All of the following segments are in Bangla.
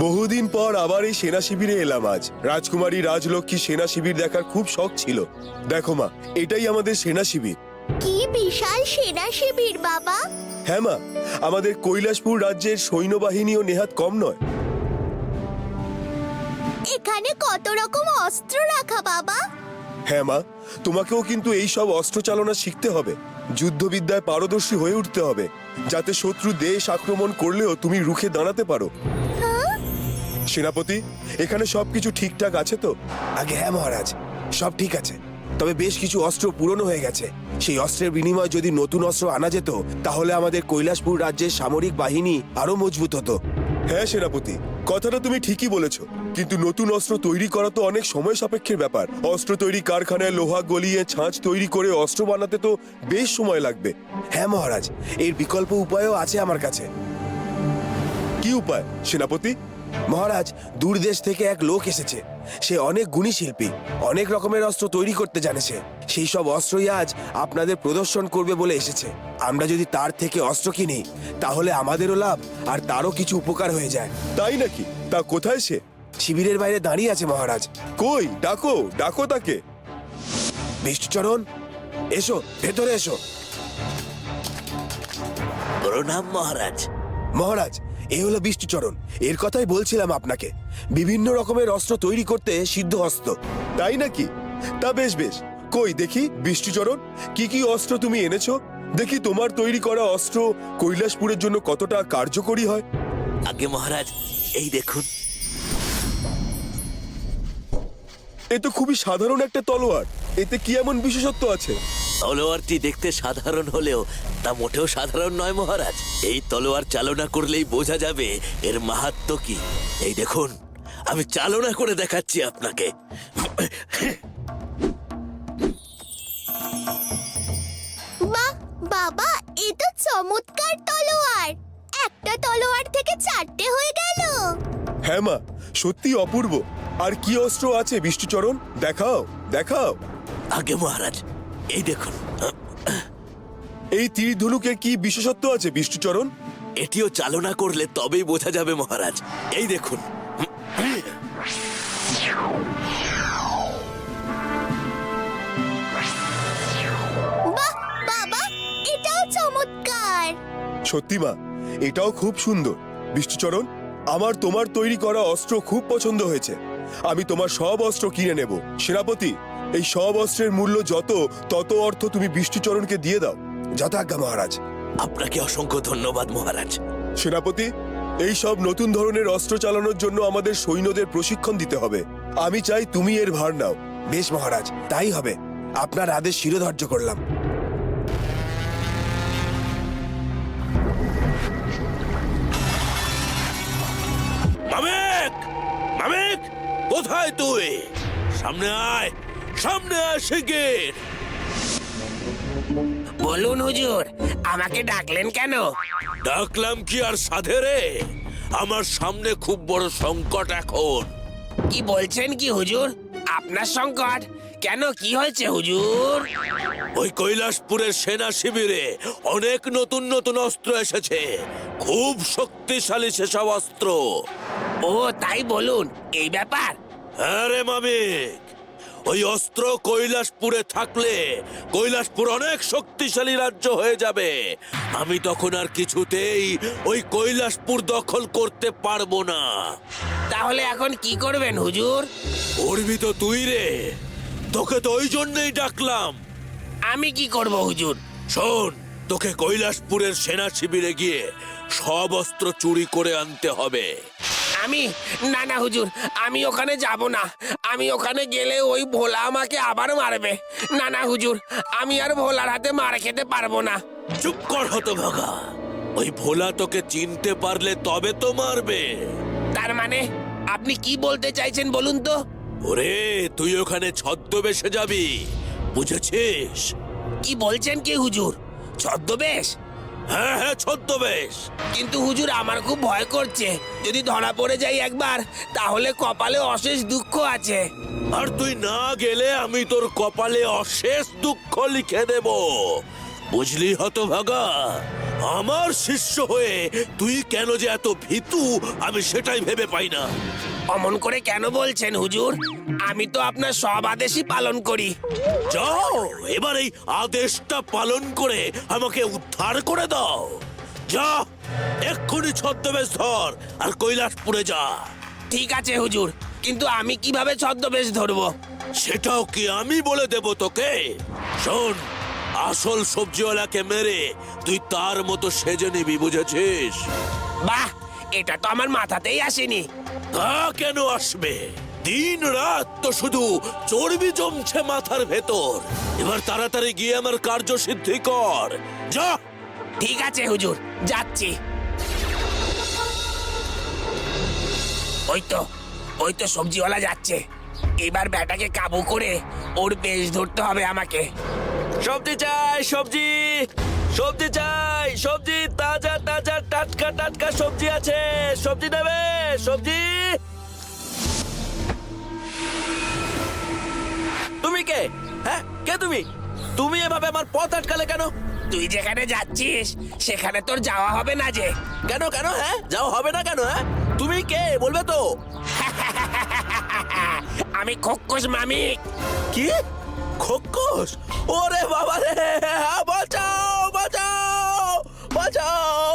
বহুদিন পর আবার এই সেনা শিবিরে এলাম আজ। রাজকুমারী রাজলক্ষ্মী সেনা শিবির দেখার খুব শখ ছিল। দেখো মা, এটাই আমাদের সেনা শিবির। কি বিশাল সেনা শিবির বাবা! হ্যাঁ মা, আমাদের কৈলাসপুর রাজ্যের সৈন্যবাহিনীও নেহাত কম নয়। এখানে কত রকম অস্ত্র রাখা বাবা! হ্যাঁ মা, তোমাকেও কিন্তু এই সব অস্ত্র চালনা শিখতে হবে। যুদ্ধবিদ্যায় পারদর্শী হয়ে উঠতে হবে, যাতে শত্রু দেশ আক্রমণ করলেও তুমি রুখে দাঁড়াতে পারো। সেনাপতি, এখানে সবকিছু ঠিকঠাক আছে তো? আগে হ্যাঁ মহারাজ, সব ঠিক আছে। তবে বেশ কিছু অস্ত্র পুরনো হয়ে গেছে। সেই অস্ত্রের বিনিময়ে যদি নতুন অস্ত্র আনা যেত, তাহলে আমাদের কৈলাসপুর রাজ্যের সামরিক বাহিনী আরো মজবুত হতো। হ্যাঁ সেনাপতি, কথাটা তুমি ঠিকই বলেছ, কিন্তু নতুন অস্ত্র তৈরি করা তো অনেক সময় সাপেক্ষের ব্যাপার। অস্ত্র তৈরি কারখানায় লোহা গলিয়ে ছাঁচ তৈরি করে অস্ত্র বানাতে তো বেশ সময় লাগবে। হ্যাঁ মহারাজ, এর বিকল্প উপায়ও আছে আমার কাছে। কি উপায় সেনাপতি? মহারাজ, দূর দেশ থেকে এক লোক এসেছে। সে অনেক গুণী শিল্পী, অনেক রকমের অস্ত্র তৈরি করতে জানে সে। সেই সব অস্ত্রই আজ আপনাদের প্রদর্শন করবে বলে এসেছে। আমরা যদি তার থেকে অস্ত্র কিনি, তাহলে আমাদেরও লাভ আর তারও কিছু উপকার হয়ে যায়। তাই নাকি? তা কোথায় সে? শিবিরের বাইরে দাঁড়িয়ে আছে মহারাজ। কই, ডাকো ডাকো তাকে। বিষ্ণুচরণ, এসো, ভেতরে এসো। প্রণাম মহারাজ। মহারাজ, এ হলো বিষ্ণুচরণ। এর কথাই বলছিলাম আপনাকে। বিভিন্ন রকমের অস্ত্র তৈরি করতে সিদ্ধহস্ত। তাই নাকি? তা বেশ বেশ। কই দেখি বিষ্ণুচরণ, কি কি অস্ত্র তুমি এনেছো? দেখি তোমার তৈরি করা অস্ত্র কৈলাসপুরের জন্য কতটা কার্যকরী হয়। আগে মহারাজ, এই দেখুন। এ তো খুবই সাধারণ একটা তলোয়ার। এতে কি এমন বিশেষত্ব আছে? তলোয়ারটি দেখতে সাধারণ হলেও তা মোটেও সাধারণ নয় মহারাজ। এই তলোয়ার চালনা করলেই বোঝা যাবে এর মাহাত্ম্য কি। এই দেখুন, আমি চালনা করে দেখাচ্ছি আপনাকে। বাহ বাবা, এ তো চমৎকার তলোয়ার! একটা তলোয়ার থেকে চারটে হয়ে গেল। হ্যাঁ মা, সত্যি অপূর্ব। আর কি অস্ত্র আছে বিষ্ণুচরণ? দেখাও দেখাও। আগে মহারাজ, এই দেখুন। এই তীর ধনুকের কি বিশেষত্ব আছে বিষ্ণুচরণ? এটিও চালনা করলে তবেই বোঝা যাবে মহারাজ। এই দেখুন। বাহ বাবা, এটাও চমৎকার! সত্যি মা, এটাও খুব সুন্দর। বিষ্ণুচরণ, আমার তোমার তৈরি করা অস্ত্র খুব পছন্দ হয়েছে। আমি তোমার সব অস্ত্র কিনে নেব। সেনাপতি, এই সব অস্ত্রের মূল্য তত অর্থ তুমি বিষ্ণুচরণকে দিয়ে দাও। যথাজ্ঞা মহারাজ। আপনাকে অসংখ্য ধন্যবাদ মহারাজ। সেনাপতি, এই সব নতুন ধরনের অস্ত্র চালানোর জন্য আমাদের সৈন্যদের প্রশিক্ষণ দিতে হবে। আমি চাই তুমি এর ভার নাও। বেশ মহারাজ, তাই হবে। আপনার আদেশ শিরোধার্য করলাম। মামেক, মামেক, কোথায় তুই? সামনে আয়, সামনে আয় শিগগির। বলুন হুজুর, আমাকে ডাকলেন কেন? ডাকলাম কি আর সাধে রে? আমার সামনে খুব বড় সংকট এখন। কি বলছেন কি হুজুর? আপনার সংকট কেন? কি হয়েছে হুজুর? ওই কৈলাসপুরের সেনা শিবিরে অনেক নতুন নতুন অস্ত্র এসেছে। খুব শক্তিশালী সেসব অস্ত্র। ও তাই বলুন, এই ব্যাপার? হ্যাঁ রে মামিক, ওই অস্ত্র কৈলাসপুরে থাকলে কৈলাসপুর অনেক শক্তিশালী রাজ্য হয়ে যাবে। আমি তখন আর কিছুতেই ওই কৈলাসপুর দখল করতে পারবো না। তাহলে এখন কি করবেন হুজুর? করবি তো তুই রে, তোকে তো ওই জন্যই ডাকলাম। আমি কি করব হুজুর? শোন, তোকে কৈলাসপুরের সেনা শিবিরে গিয়ে সব অস্ত্র চুরি করে আনতে হবে। আমি না না হুজুর, আমি ওখানে যাব না। আমি ওখানে গেলে ওই ভোলা আমাকে আবার মারবে। না না হুজুর, আমি আর ভোলার হাতে মার খেতে পারবো না। চুপ কর হতভাগা। ওই ভোলা তোকে চিনতে পারলে তবে তো মারবে। তার মানে আপনি কি বলতে চাইছেন বলুন তো? ওরে, তুই ওখানে ছদ্মবেশে যাবি, বুঝেছিস? কি বলছেন কি হুজুর? ছদ্মবেশ? হ্যাঁ হ্যাঁ, ছদ্মবেশ। কিন্তু হুজুর, আমার খুব ভয় করছে। যদি ধরা পড়ে যাই একবার, তাহলে কপালে অশেষ দুঃখ আছে। আর তুই না গেলে আমি তোর কপালে অশেষ দুঃখ লিখে দেব, বুঝলি হতভাগা? আমার শিষ্য হয়ে তুই কেন যে এত ভীতু আমি সেটাই ভেবে পাই না। অমন করে কেন বলছেন হুজুর? আমি তো আপনার সব আদেশই পালন করি। যাও এবার এই আদেশটা পালন করে আমাকে উদ্ধার করে দাও। যা এক্ষুনি ছদ্মবেশ ধর আর কৈলাসপুরে যা। ঠিক আছে হুজুর, কিন্তু আমি কিভাবে ছদ্মবেশ ধরবো? সেটাও কি আমি বলে দেব তোকে? শোন, আসল সবজিওয়ালাকে মেরে তুই তার মতো সেজে নিবি, বুঝেছিস? বাহ, এটা তো আমার মাথাতেই আসেনি। তা কেন আসবে? দিন রাত তো শুধু চর্বি জমছে মাথার ভেতর। এবার তাড়াতাড়ি গিয়ে আমার কার্য সিদ্ধি কর। যা। ঠিক আছে হুজুর, যাচ্ছি। ওই তো সবজিওয়ালা যাচ্ছে। এবার ব্যাটাকে কাবু করে ওর বেশ ধরতে হবে আমাকে। সবজি চাই, সবজি সবজি চাই, সবজি তাজা তাজা টাটকা টাটকা সবজি আছে, সবজি নেবে? সবজি। তুমি কে? হ্যাঁ, কে তুমি? তুমি এভাবে আমার পথ আটকালে কেন? তুই যেখানে যাচ্ছিস সেখানে তোর যাওয়া হবে না যে। কেন কেন? হ্যাঁ, যাও হবে না কেন? হ্যাঁ, তুমি কে বলবে তো? আমি খোকস মামিক। কি? খোকস? ওরে বাবা রে! বাঁচাও বাঁচাও বাঁচাও!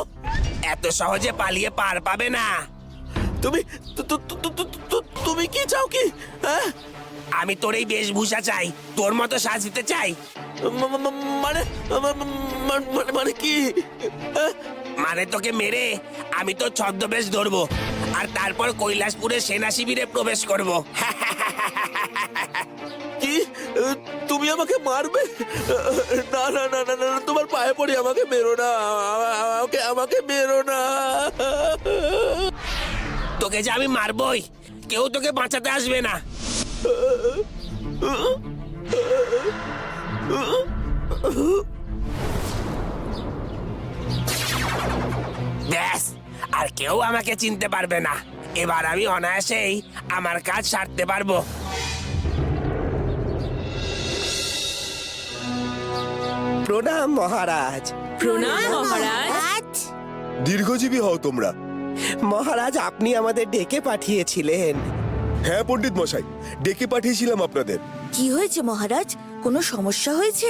এত সহজে পালিয়ে পার পাবে না। তুমি তুমি কি চাও কি? হ্যাঁ, আমি তোর এই বেশভূষা চাই, তোর মতো সাজিতে চাই। মানে মানে কি? হ্যাঁ? মানে তোকে মেরে আমি তোর ছদ্মবেশ ধরবো আর তারপর কৈলাসপুরের সেনা শিবিরে প্রবেশ করব। কি? তুমি আমাকে মারবে? না না না না না, তোমার পায়ে পড়ি, আমাকে মেরো না, আমাকে মেরো না। তোকে যে আমি মারবই, কেউ তোকে বাঁচাতে আসবে না। ব্যাস, আর কেউ আমাকে চিনতে পারবে না। এবার আমি অনায়াসেই আমার কাজ সারতে পারবো। প্রণাম মহারাজ। প্রণাম মহারাজ। আজ দীর্ঘজীবী হও তোমরা। মহারাজ, আপনি আমাদের ডেকে পাঠিয়েছিলেন। হ্যাঁ পণ্ডিত মশাই, ডেকে পাঠিয়েছিলাম আপনাদের। কি হয়েছে মহারাজ? কোনো সমস্যা হয়েছে?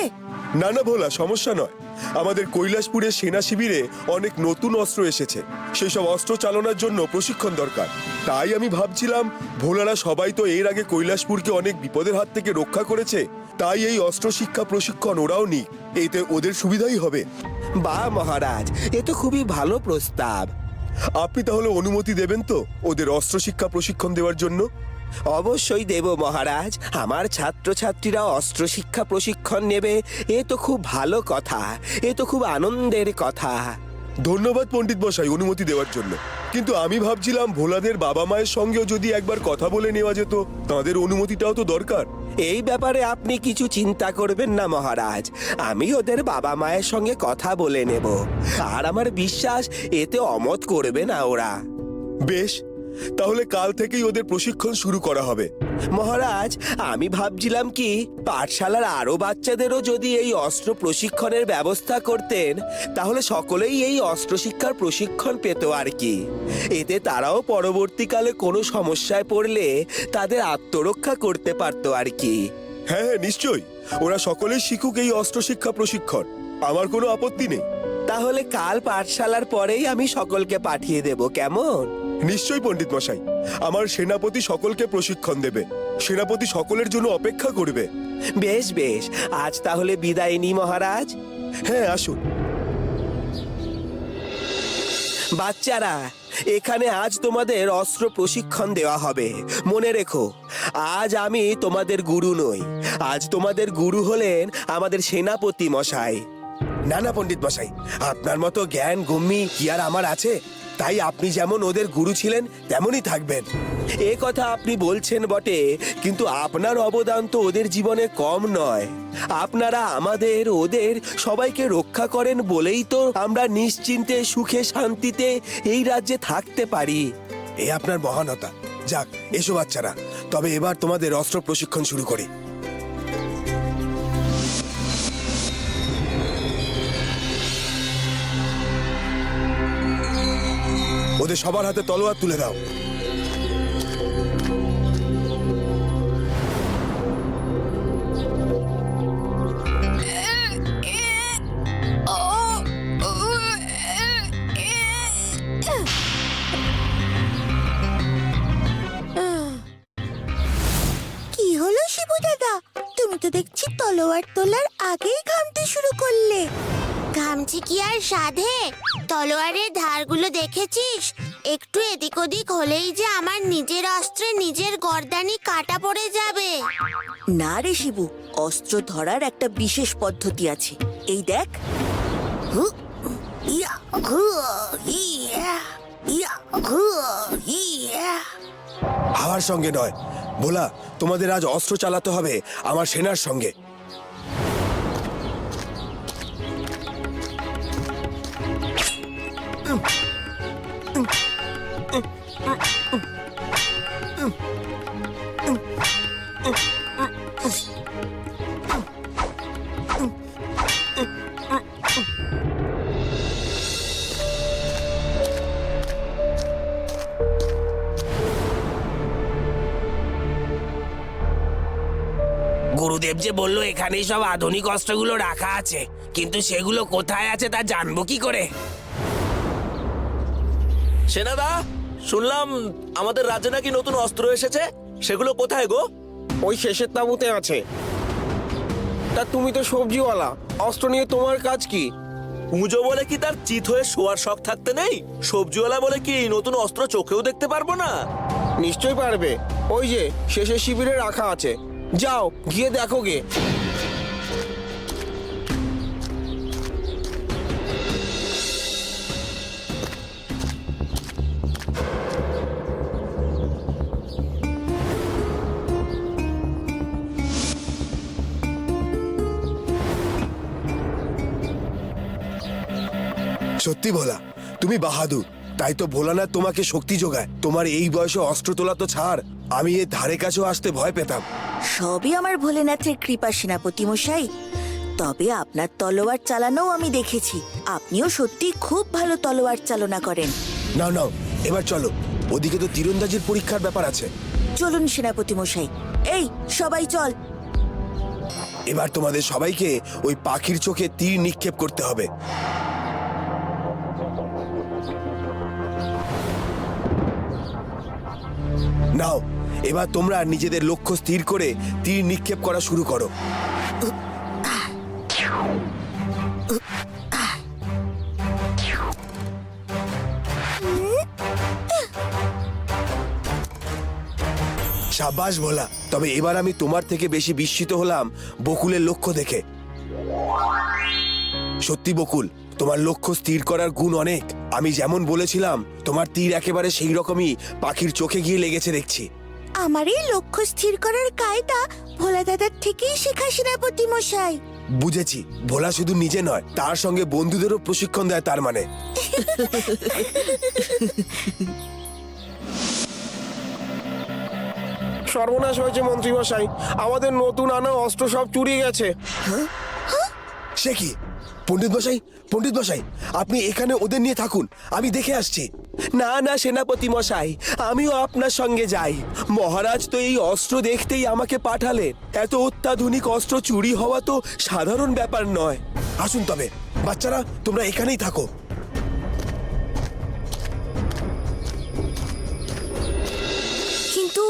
না না ভোলা, সমস্যা নয়। আমাদের কৈলাসপুরের সেনা শিবিরে অনেক নতুন অস্ত্র এসেছে। সেসব অস্ত্র চালানোর জন্য প্রশিক্ষণ দরকার। তাই আমি ভাবছিলাম, ভোলারা সবাই তো এর আগে কৈলাসপুরকে অনেক বিপদের হাত থেকে রক্ষা করেছে, তাই এই অস্ত্র শিক্ষা প্রশিক্ষণ ওরাও নিক, এতে ওদের সুবিধাই হবে। বাহ মহারাজ, এ তো খুবই ভালো প্রস্তাব। আপনি তাহলে অনুমতি দেবেন তো ওদের অস্ত্র শিক্ষা প্রশিক্ষণ দেওয়ার জন্য? অবশ্যই দেব মহারাজ। আমার ছাত্রছাত্রীরা অস্ত্র শিক্ষা প্রশিক্ষণ নেবে, এ তো খুব ভালো কথা, এ তো খুব আনন্দের কথা। ধন্যবাদ পণ্ডিত মশাই অনুমতি দেওয়ার জন্য। কিন্তু আমি ভাবছিলাম ভোলাদের বাবা মায়ের সঙ্গেও যদি একবার কথা বলে নেওয়া যেত, তাদের অনুমতিটাও তো দরকার। এই ব্যাপারে আপনি কিছু চিন্তা করবেন না মহারাজ, আমি ওদের বাবা মায়ের সঙ্গে কথা বলে নেব। আর আমার বিশ্বাস এতে অমত করবে না ওরা। বেশ, তাহলে কাল থেকেই ওদের প্রশিক্ষণ শুরু করা হবে। মহারাজ, আমি ভাবছিলাম কি পাঠশালার আরো বাচ্চাদেরও যদি এই অস্ত্র প্রশিক্ষণের ব্যবস্থা করতেন, তাহলে সকলেই এই অস্ত্র শিক্ষার প্রশিক্ষণ পেত আর কি। এতে তারাও পরবর্তীকালে কোনো সমস্যায় পড়লে তাদের আত্মরক্ষা করতে পারতো আর কি। হ্যাঁ হ্যাঁ, নিশ্চয়ই। ওরা সকলেই শিখুক এই অস্ত্র শিক্ষা প্রশিক্ষণ, আমার কোনো আপত্তি নেই। তাহলে কাল পাঠশালার পরেই আমি সকলকে পাঠিয়ে দেব, কেমন? নিশ্চয়ই পণ্ডিত মশাই, আমার সেনাপতি সকলকে প্রশিক্ষণ দেবে। সেনাপতি সকলের জন্য অপেক্ষা করবে। বেশ বেশ, আজ তাহলে বিদায় নি মহারাজ। হ্যাঁ, আসুন। বাচ্চারা, এখানে আজ তোমাদের অস্ত্র প্রশিক্ষণ দেওয়া হবে। মনে রেখো, আজ আমি তোমাদের গুরু নই, আজ তোমাদের গুরু হলেন আমাদের সেনাপতি মশাই। না না পণ্ডিত মশাই, আপনার মতো জ্ঞান গম্যি কি আর আমার আছে? তাই আপনি যেমন ওদের গুরু ছিলেন তেমনই থাকবেন। এ কথা আপনি বলছেন বটে, কিন্তু আপনার অবদান তো ওদের জীবনে কম নয়। আপনারা আমাদের ওদের সবাইকে রক্ষা করেন বলেই তো আমরা নিশ্চিন্তে সুখে শান্তিতে এই রাজ্যে থাকতে পারি। এ আপনার মহানতা। যাক, এসো বাচ্চারা, তবে এবার তোমাদের অস্ত্র প্রশিক্ষণ শুরু করি। ওদের সবার হাতে তলোয়ার তুলে দাও। কি হলো শিবু দাদা, তুমি তো দেখছি তলোয়ার তোলার আগেই ঘামতে শুরু করলে। ঘামছি কি আর সাধে? তলোয়ারের ধারগুলো দেখেছিস? একটু এদিক ওদিক হলেই যে আমার নিজের অস্ত্রে নিজের গর্দানি কাটা পড়ে যাবে। না রে শিবু, অস্ত্র ধরার একটা বিশেষ পদ্ধতি আছে। এই দেখ। হু, ইয়া, হু, ইয়া, ইয়া, হু, ইয়া। হাওয়ার সঙ্গে নয় ভোলা, তোমাদের আজ অস্ত্র চালাতে হবে আমার সেনার সঙ্গে। গুরুদেব যে বললো এখানেই সব আধুনিক অস্ত্রগুলো রাখা আছে, কিন্তু সেগুলো কোথায় আছে তা জানবো কি করে? সেনাদা, শুনলাম আমাদের রাজ্যে নাকি নতুন অস্ত্র এসেছে, সেগুলো কোথায় গো? ওই শেষের তাঁবুতে আছে। তা তুমি তো সবজিওয়ালা, অস্ত্র নিয়ে তোমার কাজ কি? পুজো বলে কি তার চিত হয়ে শোয়ার শখ থাকতে নেই? সবজিওয়ালা বলে কি নতুন অস্ত্র চোখেও দেখতে পারবো না? নিশ্চয়ই পারবে, ওই যে শেষের শিবিরে রাখা আছে, যাও গিয়ে দেখো গে। সত্যি ভোলা, তুমি বাহাদুর, তাই তো ভোলানাথ তোমাকে শক্তি যোগায়। তোমার এই বয়সে অস্ত্র তোলা তো ছাড়, আমি এর ধারে কাছেও আসতে ভয় পেতাম। সবই আমার ভোলেনাথের কৃপা সেনাপতি মশাই। তবে আপনার তলোয়ার চালানোও আমি দেখেছি। আপনিও সত্যি খুব ভালো তলোয়ার চালনা করেন। নাও নাও, এবার চলো, ওদিকে তো তীরন্দাজির পরীক্ষার ব্যাপার আছে। চলুন সেনাপতি মশাই, এই সবাই চল। এবার তোমাদের সবাইকে ওই পাখির চোখে তীর নিক্ষেপ করতে হবে। নাও, এবার তোমরা নিজেদের লক্ষ্য স্থির করে তীর নিক্ষেপ করা শুরু করো। সাবাস ভোলা, তবে এবার আমি তোমার থেকে বেশি বিস্মিত হলাম বকুলের লক্ষ্য দেখে। সত্যি বকুল, তোমার লক্ষ্য স্থির করার গুণ অনেক। আমি যেমন বলেছিলাম তোমার তীর একেবারে সেই রকমই পাখির চোখে গিয়ে লেগেছে দেখছি। আমার এই লক্ষ্য স্থির করার কায়দা ভোলা দাদার থেকেই শেখা সেনাপতি মশাই। বুঝেছি, ভোলা শুধু নিজে নয়, তার সঙ্গে বন্ধুদেরও প্রশিক্ষণ দেয় তার মানে। সর্বনাশ হয়েছে মন্ত্রী মশাই, আমাদের নতুন আনা অস্ত্র সব চুরি গেছে। সে কি? পণ্ডিত মশাই, পণ্ডিত মশাই, আপনি এখানে ওদের নিয়ে থাকুন, আমি দেখে আসছি। না না সেনাপতি মশাই, আমিও আপনার সঙ্গে যাই। মহারাজ তো এই অস্ত্র দেখতেই আমাকে পাঠালেন। এত অত্যাধুনিক অস্ত্র চুরি হওয়া তো সাধারণ ব্যাপার নয়। আসুন তবে, বাচ্চারা তোমরা এখানেই থাকো। কিন্তু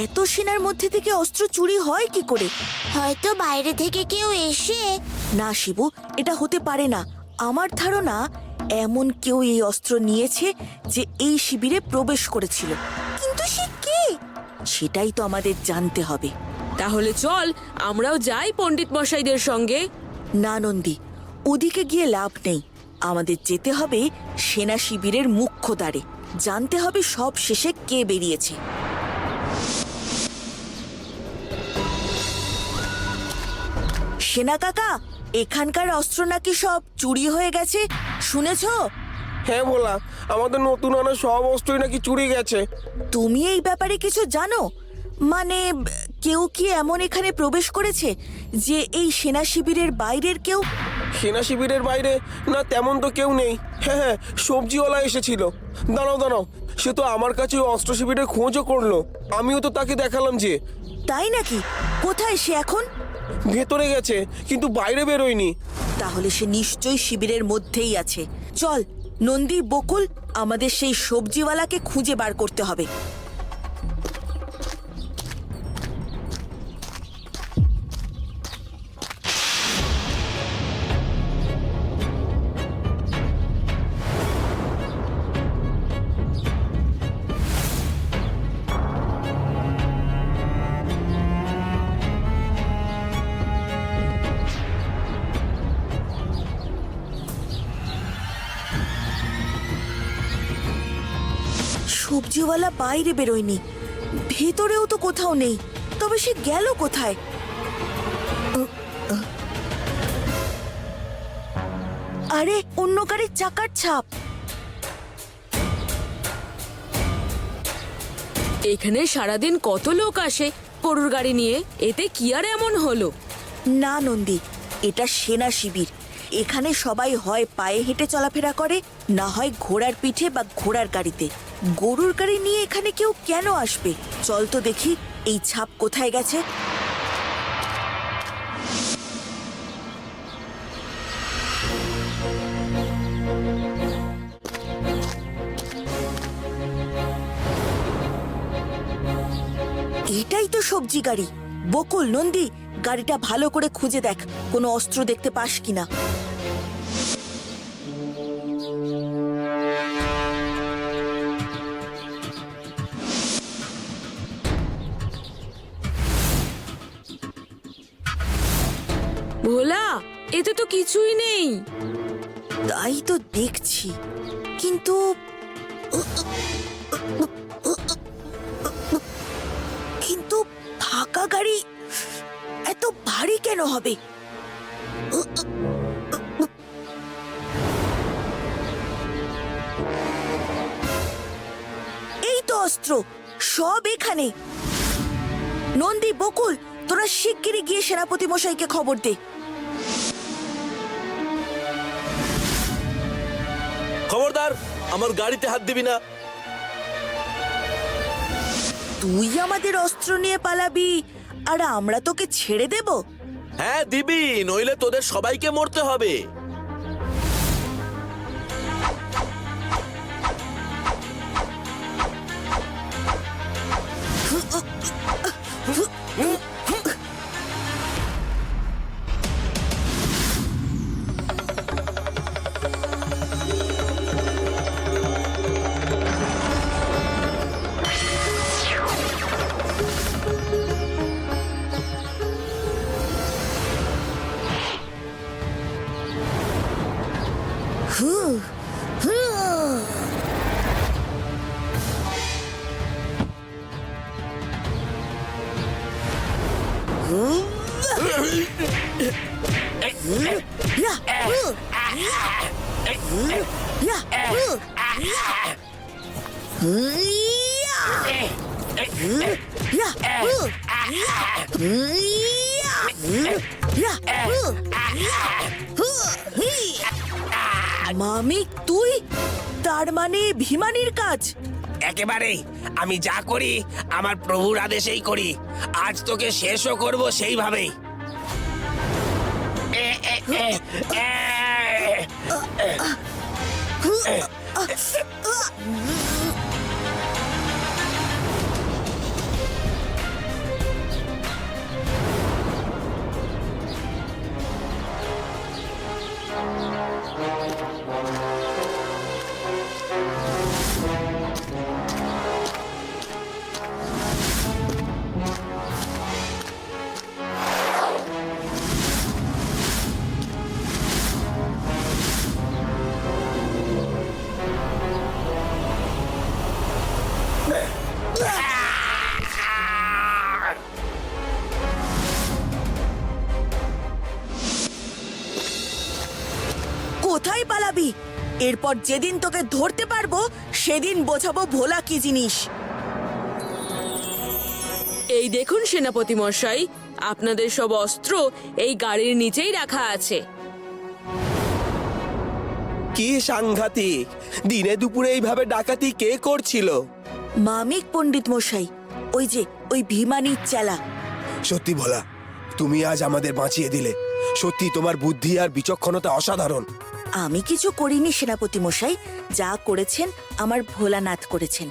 এত সেনার মধ্যে থেকে অস্ত্র চুরি হয় কি করে? হয়তো বাইরে থেকে কেউ এসে। না শিবু, এটা হতে পারে না। আমার ধারণা এমন কেউ এই অস্ত্র নিয়েছে যে এই শিবিরে প্রবেশ করেছিল। কিন্তু সে কে? সেটাই তো আমাদের জানতে হবে। তাহলে চল আমরাও যাই পণ্ডিত মশাইদের সঙ্গে। না নন্দী, ওদিকে গিয়ে লাভ নেই। আমাদের যেতে হবে সেনা শিবিরের মুখ্য দ্বারে। জানতে হবে সব শেষে কে বেরিয়েছে। সেনা কাকা, এখানকার অস্ত্র নাকি সব চুরি হয়ে গেছে, শুনেছো? হ্যাঁ ভোলা, আমাদের নতুন আনা সব অস্ত্রই নাকি চুরি গেছে। তুমি এই ব্যাপারে কিছু জানো? মানে কেউ কি এমন এখানে প্রবেশ করেছে যে এই সেনা শিবিরের বাইরের কেউ সেনা শিবিরের বাইরে না তেমন তো কেউ নেই। হ্যাঁ, সবজিওয়ালা এসেছিল। দাঁড়াও, সে তো আমার কাছে ওই অস্ত্র শিবিরের খোঁজও করলো। আমিও তো তাকে দেখালাম যে। তাই নাকি? কোথায় সে এখন? ভেতরে গেছে, কিন্তু বাইরে বেরোয়নি। তাহলে সে নিশ্চয়ই শিবিরের মধ্যেই আছে। চল নন্দী, বকুল, আমাদের সেই সবজিওয়ালাকে খুঁজে বার করতে হবে। সবজিওয়ালা বাইরে বেরোয়নি, ভেতরেও তো কোথাও নেই। তবে সে গেল কোথায়? আরে, অন্য গাড়ির চাকার ছাপ। এখানে সারাদিন কত লোক আসে গরুর গাড়ি নিয়ে, এতে কি আর এমন হলো? না নন্দী, এটা সেনা শিবির। এখানে সবাই হয় পায়ে হেঁটে চলাফেরা করে, না হয় ঘোড়ার পিঠে বা ঘোড়ার গাড়িতে। গরুর গাড়ি নিয়ে এখানে কেউ কেন আসবে? চল তো দেখি এই ছাপ কোথায় গেছে। এটাই তো সবজি গাড়ি। বকুল, নন্দী, গাড়িটা ভালো করে খুঁজে দেখ, কোনো অস্ত্র দেখতে পাস কিনা। ভোলা, এতে তো কিছুই নেই। তাই তো দেখছি, কিন্তু কিন্তু ফাঁকা গাড়ি এত ভারী কেন হবে? এই তো অস্ত্র, সব এখানে। নন্দী, বকুল, তোরা শিগগিরই গিয়ে সেনাপতি মশাইকে খবর দে। খবরদার, আমার গাড়িতে হাত দিবি না। তুই আমাদের অস্ত্র নিয়ে পালাবি আর আমরা তোকে ছেড়ে দেব? হ্যাঁ দিবি, নইলে তোদের সবাইকে মরতে হবে। মামিক, তুই? তার মানে ভীমানির কাজ? একেবারেই। আমি যা করি আমার প্রভুর আদেশেই করি। আজ তোকে শেষও করব সেইভাবেই। কোথায় পালাবি? এরপর যেদিন তোকে ধরতে পারবো সেদিন বোঝাবো ভোলা কি জিনিস। এই দেখুন সেনাপতি মশাই, আপনাদের সব অস্ত্র এই গাড়ির নিচেই রাখা আছে। কি সাংঘাতিক! দিনে দুপুরে এইভাবে ডাকাতি কে করছিল? মামিক পণ্ডিত মশাই, ওই ভীমানির চেলা। সত্যি ভোলা, তুমি আজ আমাদের বাঁচিয়ে দিলে। সত্যি তোমার বুদ্ধি আর বিচক্ষণতা অসাধারণ। আমি কিছু করিনি সেনাপতি মশাই, যা করেছেন আমার ভোলানাথ করেছেন।